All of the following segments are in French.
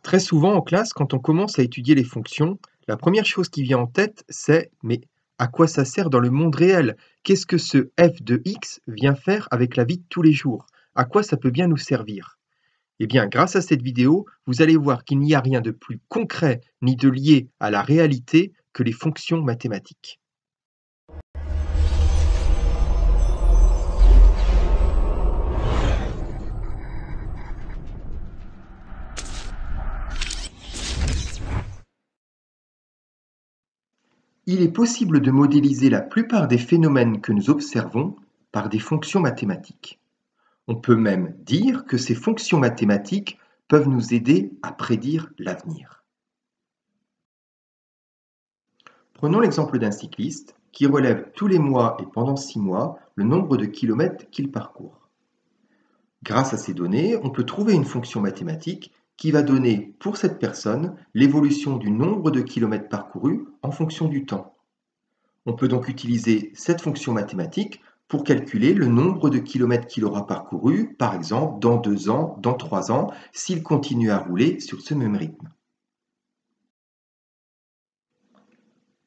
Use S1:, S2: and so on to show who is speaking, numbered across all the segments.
S1: Très souvent en classe, quand on commence à étudier les fonctions, la première chose qui vient en tête, c'est mais à quoi ça sert dans le monde réel? Qu'est-ce que ce f de x vient faire avec la vie de tous les jours? À quoi ça peut bien nous servir? Eh bien, grâce à cette vidéo, vous allez voir qu'il n'y a rien de plus concret ni de lié à la réalité que les fonctions mathématiques. Il est possible de modéliser la plupart des phénomènes que nous observons par des fonctions mathématiques. On peut même dire que ces fonctions mathématiques peuvent nous aider à prédire l'avenir. Prenons l'exemple d'un cycliste qui relève tous les mois et pendant 6 mois le nombre de kilomètres qu'il parcourt. Grâce à ces données, on peut trouver une fonction mathématique qui va donner pour cette personne l'évolution du nombre de kilomètres parcourus en fonction du temps. On peut donc utiliser cette fonction mathématique pour calculer le nombre de kilomètres qu'il aura parcouru, par exemple dans 2 ans, dans 3 ans, s'il continue à rouler sur ce même rythme.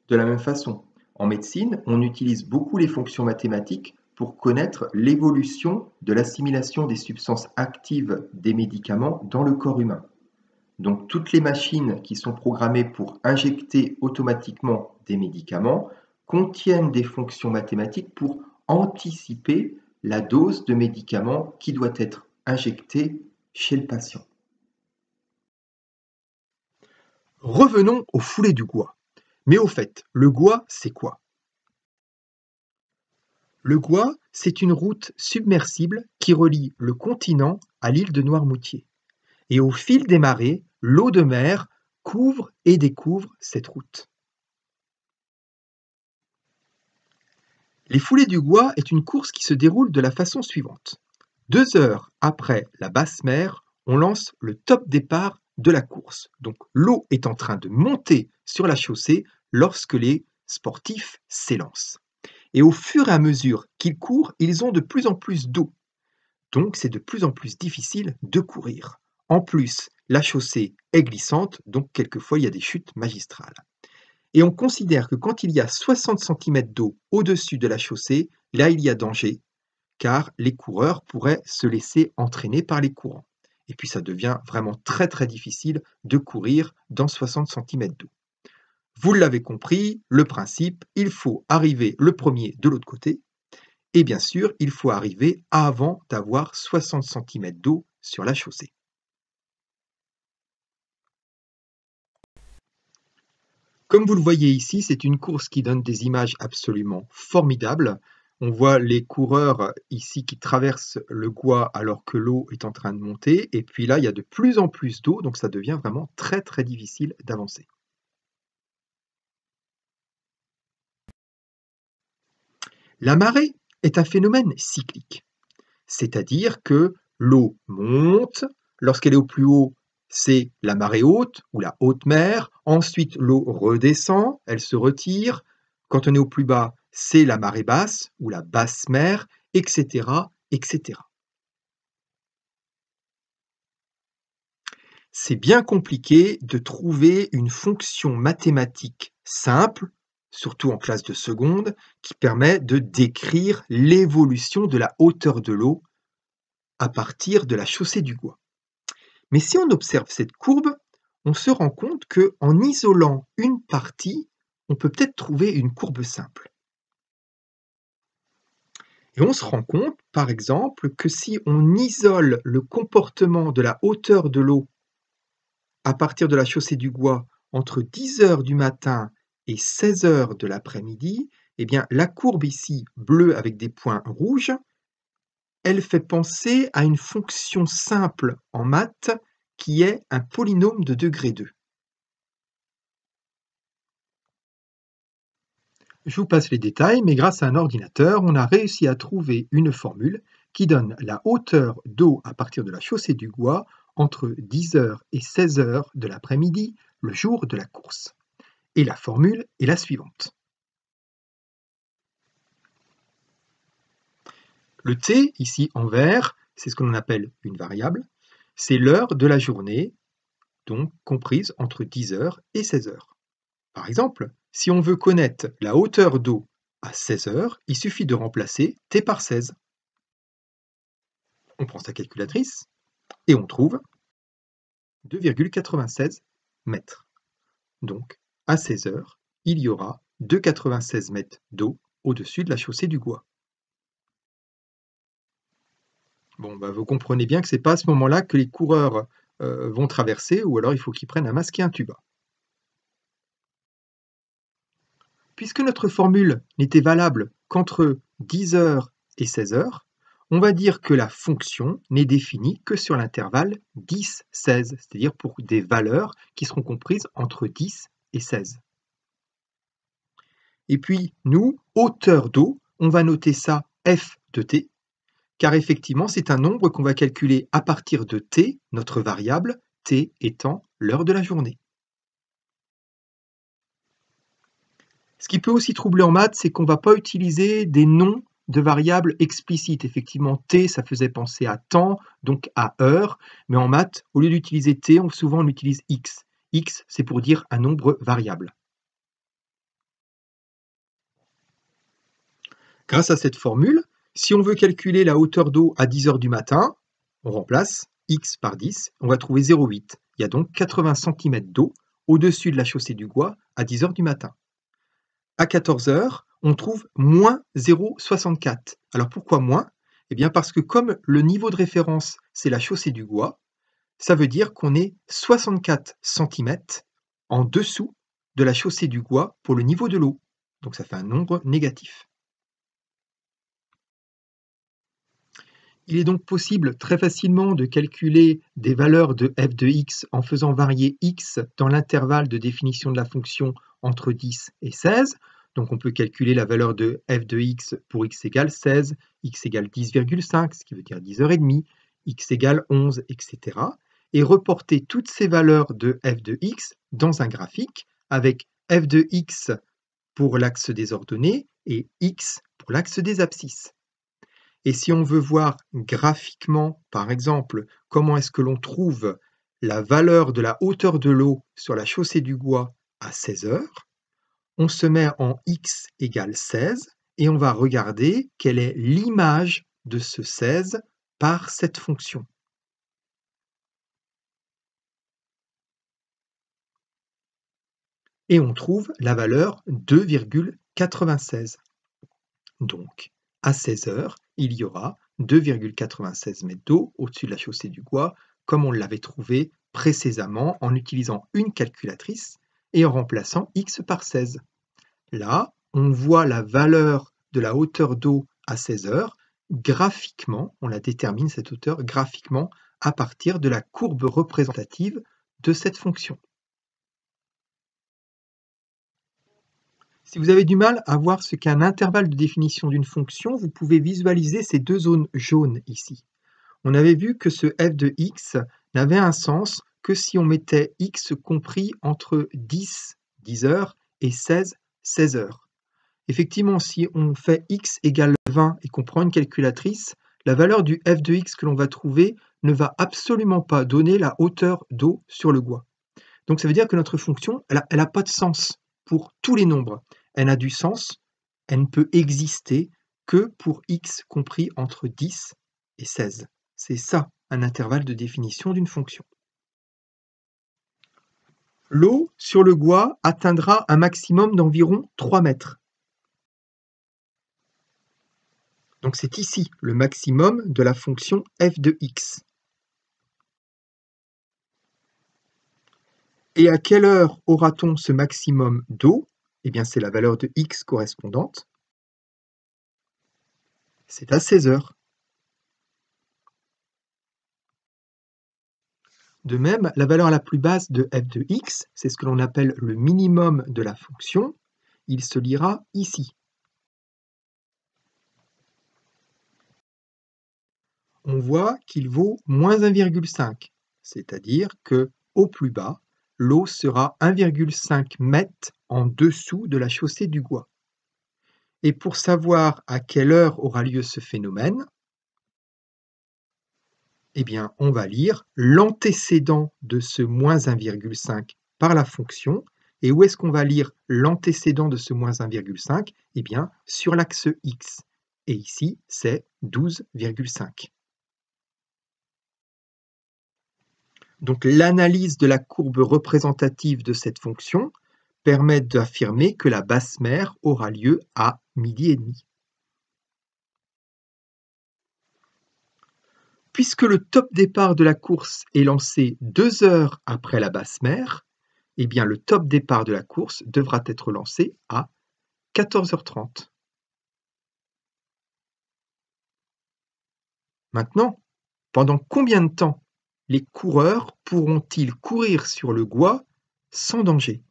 S1: De la même façon, en médecine, on utilise beaucoup les fonctions mathématiques pour connaître l'évolution de l'assimilation des substances actives des médicaments dans le corps humain. Donc toutes les machines qui sont programmées pour injecter automatiquement des médicaments contiennent des fonctions mathématiques pour anticiper la dose de médicaments qui doit être injectée chez le patient. Revenons au foulée du Gois. Mais au fait, le Gois, c'est quoi? Le Gois, c'est une route submersible qui relie le continent à l'île de Noirmoutier. Et au fil des marées, l'eau de mer couvre et découvre cette route. Les foulées du Gois est une course qui se déroule de la façon suivante. 2 heures après la basse mer, on lance le top départ de la course. Donc l'eau est en train de monter sur la chaussée lorsque les sportifs s'élancent. Et au fur et à mesure qu'ils courent, ils ont de plus en plus d'eau. Donc c'est de plus en plus difficile de courir. En plus, la chaussée est glissante, donc quelquefois il y a des chutes magistrales. Et on considère que quand il y a 60 cm d'eau au-dessus de la chaussée, là il y a danger, car les coureurs pourraient se laisser entraîner par les courants. Et puis ça devient vraiment très très difficile de courir dans 60 cm d'eau. Vous l'avez compris, le principe, il faut arriver le premier de l'autre côté, et bien sûr, il faut arriver avant d'avoir 60 cm d'eau sur la chaussée. Comme vous le voyez ici, c'est une course qui donne des images absolument formidables. On voit les coureurs ici qui traversent le Gois alors que l'eau est en train de monter. Et puis là, il y a de plus en plus d'eau, donc ça devient vraiment très très difficile d'avancer. La marée est un phénomène cyclique, c'est-à-dire que l'eau monte, lorsqu'elle est au plus haut, c'est la marée haute ou la haute mer, ensuite l'eau redescend, elle se retire, quand on est au plus bas, c'est la marée basse ou la basse mer, etc., etc. C'est bien compliqué de trouver une fonction mathématique simple, surtout en classe de seconde, qui permet de décrire l'évolution de la hauteur de l'eau à partir de la chaussée du Gois. Mais si on observe cette courbe, on se rend compte qu'en isolant une partie, on peut peut-être trouver une courbe simple. Et on se rend compte, par exemple, que si on isole le comportement de la hauteur de l'eau à partir de la chaussée du Gois entre 10 heures du matin et 16 heures de l'après-midi, eh bien, la courbe ici, bleue avec des points rouges, elle fait penser à une fonction simple en maths qui est un polynôme de degré 2. Je vous passe les détails, mais grâce à un ordinateur, on a réussi à trouver une formule qui donne la hauteur d'eau à partir de la chaussée du Gois entre 10 heures et 16 heures de l'après-midi, le jour de la course. Et la formule est la suivante. Le t, ici en vert, c'est ce que l'on appelle une variable, c'est l'heure de la journée donc comprise entre 10 heures et 16 heures. Par exemple, si on veut connaître la hauteur d'eau à 16 heures, il suffit de remplacer T par 16. On prend sa calculatrice et on trouve 2,96 mètres. Donc, à 16 heures, il y aura 2,96 mètres d'eau au-dessus de la chaussée du Gois. Bon, vous comprenez bien que ce n'est pas à ce moment-là que les coureurs vont traverser, ou alors il faut qu'ils prennent un masque et un tuba. Puisque notre formule n'était valable qu'entre 10 heures et 16 heures, on va dire que la fonction n'est définie que sur l'intervalle 10-16, c'est-à-dire pour des valeurs qui seront comprises entre 10 et 16. Et puis, nous, hauteur d'eau, on va noter ça f de t, car effectivement, c'est un nombre qu'on va calculer à partir de t, notre variable, t étant l'heure de la journée. Ce qui peut aussi troubler en maths, c'est qu'on ne va pas utiliser des noms de variables explicites. Effectivement, t, ça faisait penser à temps, donc à heure, mais en maths, au lieu d'utiliser t, souvent on utilise x. X, c'est pour dire un nombre variable. Grâce à cette formule, si on veut calculer la hauteur d'eau à 10 heures du matin, on remplace x par 10, on va trouver 0,8. Il y a donc 80 cm d'eau au-dessus de la chaussée du Gois à 10 heures du matin. À 14 heures, on trouve moins 0,64. Alors pourquoi moins? Eh bien parce que comme le niveau de référence, c'est la chaussée du Gois, ça veut dire qu'on est 64 cm en dessous de la chaussée du Gois pour le niveau de l'eau. Donc ça fait un nombre négatif. Il est donc possible très facilement de calculer des valeurs de f de x en faisant varier x dans l'intervalle de définition de la fonction entre 10 et 16. Donc on peut calculer la valeur de f de x pour x égale 16, x égale 10,5, ce qui veut dire 10h30, x égale 11, etc. Et reporter toutes ces valeurs de f de x dans un graphique avec f de x pour l'axe des ordonnées et x pour l'axe des abscisses. Et si on veut voir graphiquement, par exemple, comment est-ce que l'on trouve la valeur de la hauteur de l'eau sur la chaussée du Gois à 16 heures, on se met en x égale 16 et on va regarder quelle est l'image de ce 16 par cette fonction. Et on trouve la valeur 2,96. Donc, à 16 heures, il y aura 2,96 mètres d'eau au-dessus de la chaussée du Gois, comme on l'avait trouvé précédemment en utilisant une calculatrice et en remplaçant x par 16. Là, on voit la valeur de la hauteur d'eau à 16 heures. Graphiquement, on la détermine cette hauteur graphiquement à partir de la courbe représentative de cette fonction. Si vous avez du mal à voir ce qu'est un intervalle de définition d'une fonction, vous pouvez visualiser ces deux zones jaunes ici. On avait vu que ce f de x n'avait un sens que si on mettait x compris entre 10 heures et 16 heures. Effectivement, si on fait x égale 20 et qu'on prend une calculatrice, la valeur du f de x que l'on va trouver ne va absolument pas donner la hauteur d'eau sur le Gois. Donc ça veut dire que notre fonction, elle n'a pas de sens pour tous les nombres. Elle a du sens, elle ne peut exister que pour x compris entre 10 et 16. C'est ça, un intervalle de définition d'une fonction. L'eau sur le Gois atteindra un maximum d'environ 3 mètres. Donc c'est ici le maximum de la fonction f de x. Et à quelle heure aura-t-on ce maximum d'eau? Eh bien, c'est la valeur de x correspondante. C'est à 16 heures. De même, la valeur la plus basse de f de x, c'est ce que l'on appelle le minimum de la fonction. Il se lira ici. On voit qu'il vaut moins 1,5, c'est-à-dire que au plus bas, l'eau sera 1,5 m en dessous de la chaussée du Gois. Et pour savoir à quelle heure aura lieu ce phénomène, Eh bien, on va lire l'antécédent de ce moins 1,5 par la fonction. Et où est-ce qu'on va lire l'antécédent de ce moins 1,5? Eh bien, sur l'axe x. Et ici, c'est 12,5. Donc, l'analyse de la courbe représentative de cette fonction permet d'affirmer que la basse mère aura lieu à 12h30. Puisque le top départ de la course est lancé 2 heures après la basse mère, eh bien le top départ de la course devra être lancé à 14h30. Maintenant, pendant combien de temps les coureurs pourront-ils courir sur le Gois sans danger?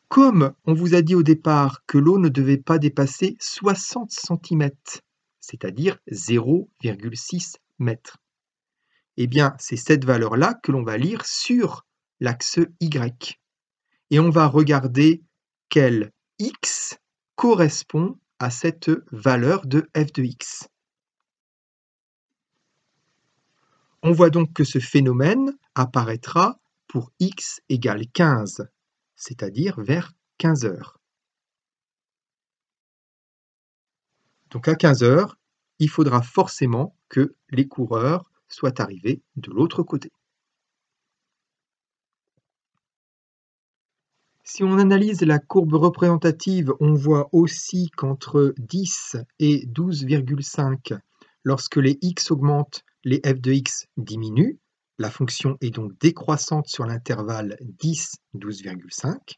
S1: Comme on vous a dit au départ que l'eau ne devait pas dépasser 60 cm, c'est-à-dire 0,6 mètres, eh bien c'est cette valeur-là que l'on va lire sur l'axe Y. Et on va regarder quel x correspond à cette valeur de f de x. On voit donc que ce phénomène apparaîtra pour x égale 15, c'est-à-dire vers 15 heures. Donc à 15 heures, il faudra forcément que les coureurs soient arrivés de l'autre côté. Si on analyse la courbe représentative, on voit aussi qu'entre 10 et 12,5, lorsque les x augmentent, les f de x diminuent. La fonction est donc décroissante sur l'intervalle 10-12,5.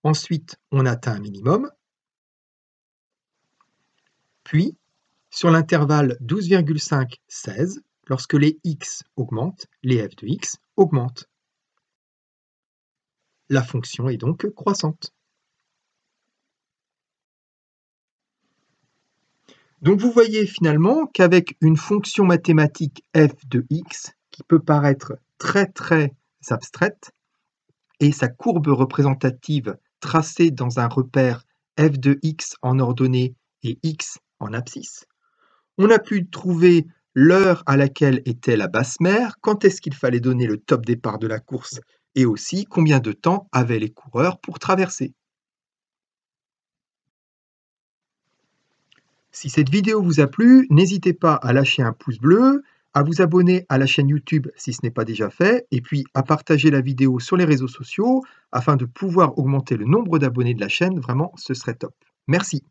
S1: Ensuite, on atteint un minimum. Puis, sur l'intervalle 12,5-16, lorsque les x augmentent, les f de x augmentent. La fonction est donc croissante. Donc vous voyez finalement qu'avec une fonction mathématique f de x, qui peut paraître très abstraite, et sa courbe représentative tracée dans un repère f de x en ordonnée et x en abscisse, on a pu trouver l'heure à laquelle était la basse mère, quand est-ce qu'il fallait donner le top départ de la course, et aussi combien de temps avaient les coureurs pour traverser. Si cette vidéo vous a plu, n'hésitez pas à lâcher un pouce bleu, à vous abonner à la chaîne YouTube si ce n'est pas déjà fait, et puis à partager la vidéo sur les réseaux sociaux afin de pouvoir augmenter le nombre d'abonnés de la chaîne. Vraiment, ce serait top. Merci.